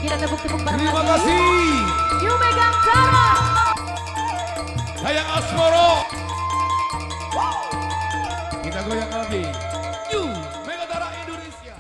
Kita tepuk-tepuk bareng Terima lagi. kasih. Yu Megantara. Sayang Asmoro. Kita goyang lagi. Yu Megantara Indonesia.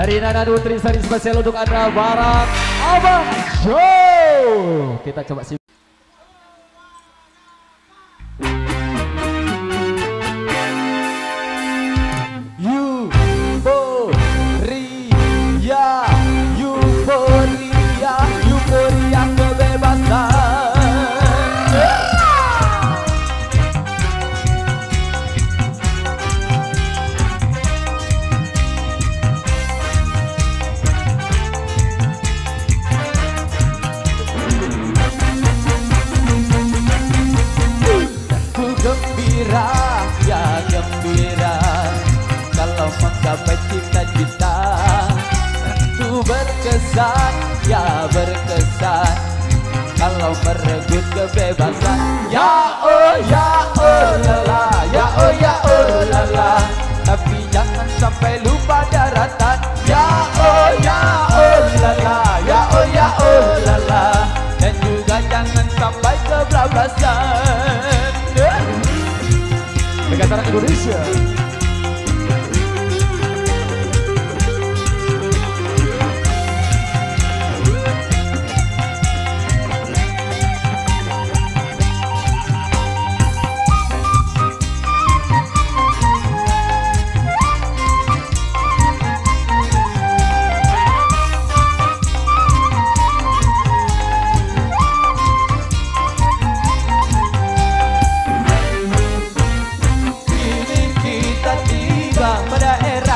Dari Nana Nutri Sari spesial untuk Anda Barat Abang Show. Kita coba sih. Euforia, euforia, euforia kebebasan. Gembira, ya gembira kalau menggapai cita-cita. Tentu berkesan, ya berkesan kalau merenggut kebebasan. Ya oh lala, ya oh lala, tapi jangan sampai lupa daratan. Ya oh lala, ya oh lala, dan juga jangan sampai kebablasan. Negara Indonesia.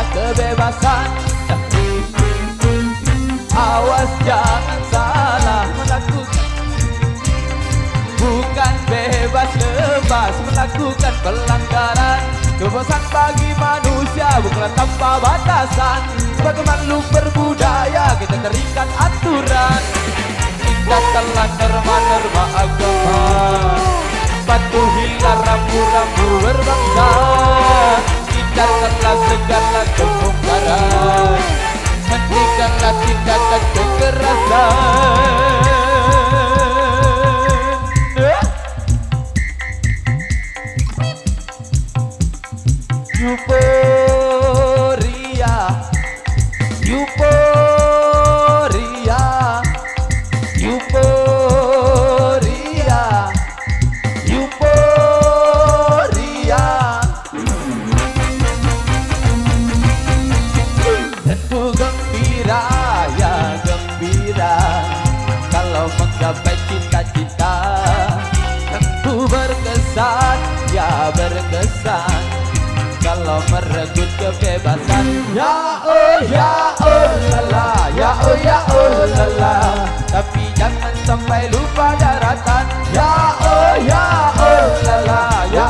Kebebasan, awas jangan salah melakukan, bukan bebas lepas melakukan pelanggaran. Kebebasan bagi manusia bukanlah tanpa batasan. Sebagai makhluk berbudaya kita terikat aturan. Kita telah norma-norma agama, patuhilah rambu-rambu berbangsa. Hindarkanlah segala kemungkaran, hentikanlah tindakan kekerasan. Euforia, euforia, euforia, euforia. Tentu gembira, ya gembira kalau menggapai cita-cita. Tentu berkesan, ya berkesan kalau merenggut kebebasan. Ya oh lala, ya oh lala, tapi jangan sampai lupa daratan. Ya oh lala, ya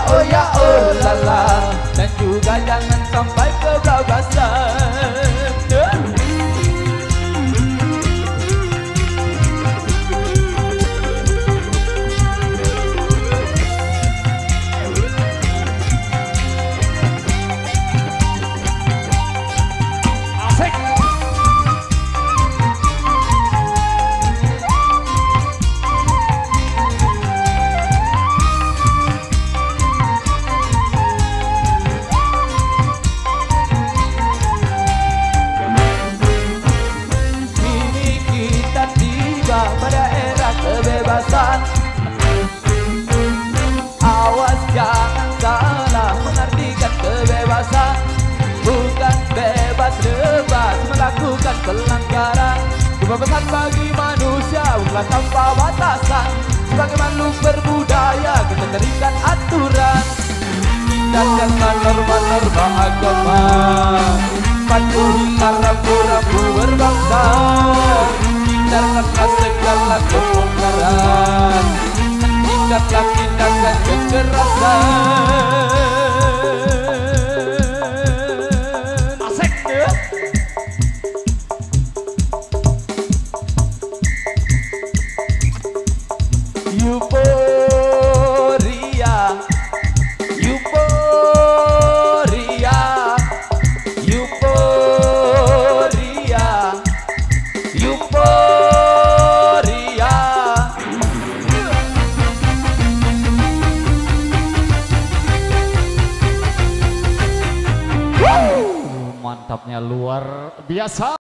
oh lala, dan juga jangan sampai kebablasan. Kebebasan, awas jangan salah mengartikan kebebasan, bukan bebas lepas melakukan pelanggaran. Kebebasan bagi manusia bukanlah tanpa batasan. Sebagai makhluk berbudaya kita terikat aturan. Hindarilah norma-norma agama, patuhilah rambu-rambu berbangsa. Hindarkanlah segala kemungkaran, hentikanlah tindakan kekerasan. Asik ya? Euforia, euforia, euforia, euforia. biasa.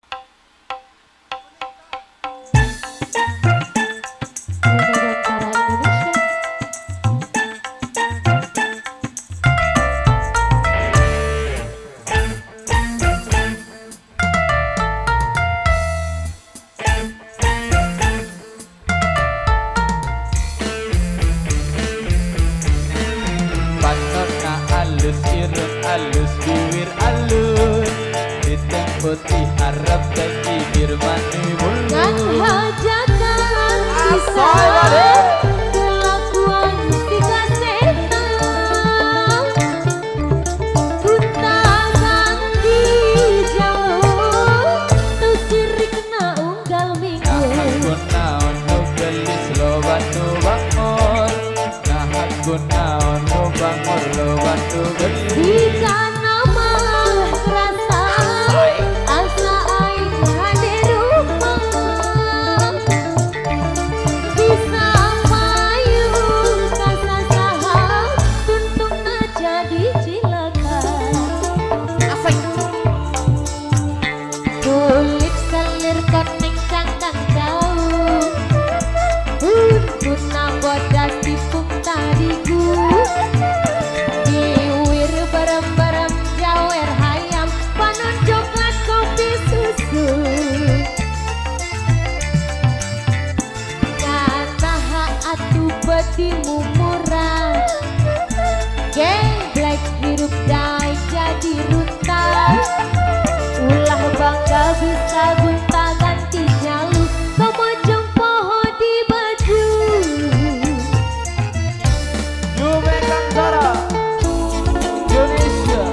Panona alus irung alus bibir alus hitam putih harap bagi birmani Kan mulu hajakan bisa kelakuan si kasetan Kuntakan di jauh tu sirik na unggal minggu aku naon nu gelis loban nu bangor nah aku naon nu bangor loban nu gelis Bisa nama kerasa asa aing hade rumah Bisa payu kasasaha tuntungna jadi cilaka Kulit selir koneng cangkang jauh Kuna bodas tipung tadiku Diwir barem-barem jawer hayam panon coklat kopi susu Kataha atu betimu murah Geblek hirup dai jadi runtah Ulah bangga bisa gunta ganti jalur Kemojong poho di baju New Megantara Indonesia.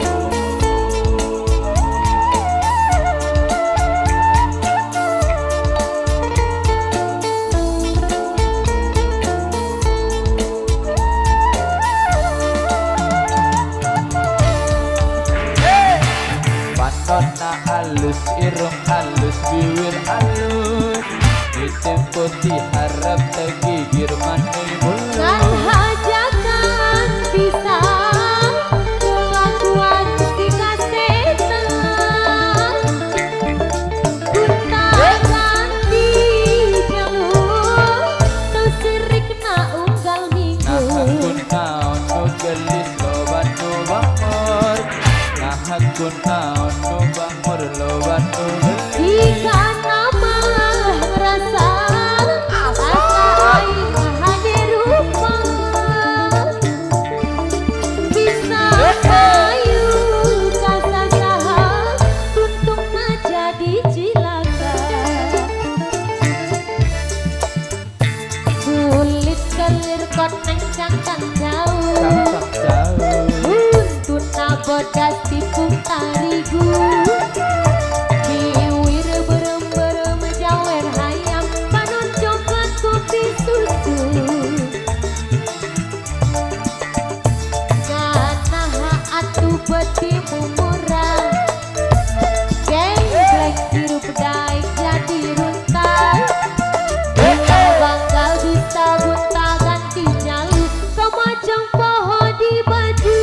Panona alus irung alus bibir alus hitam putih harap bagi birmani Kan mulu hajakan bisa kelakuan si kasetan Kuntakan di jalur tu sirik na unggal minggu nah aku naon nu gelis loban nu bangor nah aku naon nu bangor loban nu gelis Jika nama rasa asa aing hade rumah Bisa payu kasasaha tuntungna jadi cilaka Kulit kelir koneng cangkang jauh cangkang jauh Untuna bodas tipung tarigu Diwir berem-berem jawer hayam panon coklat kopi susu Kanaha atu betimu murah Geblek hirup dai jadi runtah Ulah bangga bisa gunta ganti jalur Kemojong poho di baju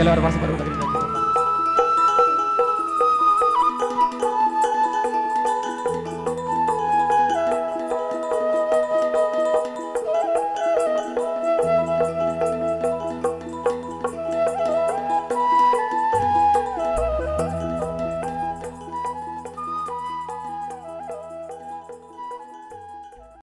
keluar masuk baru kita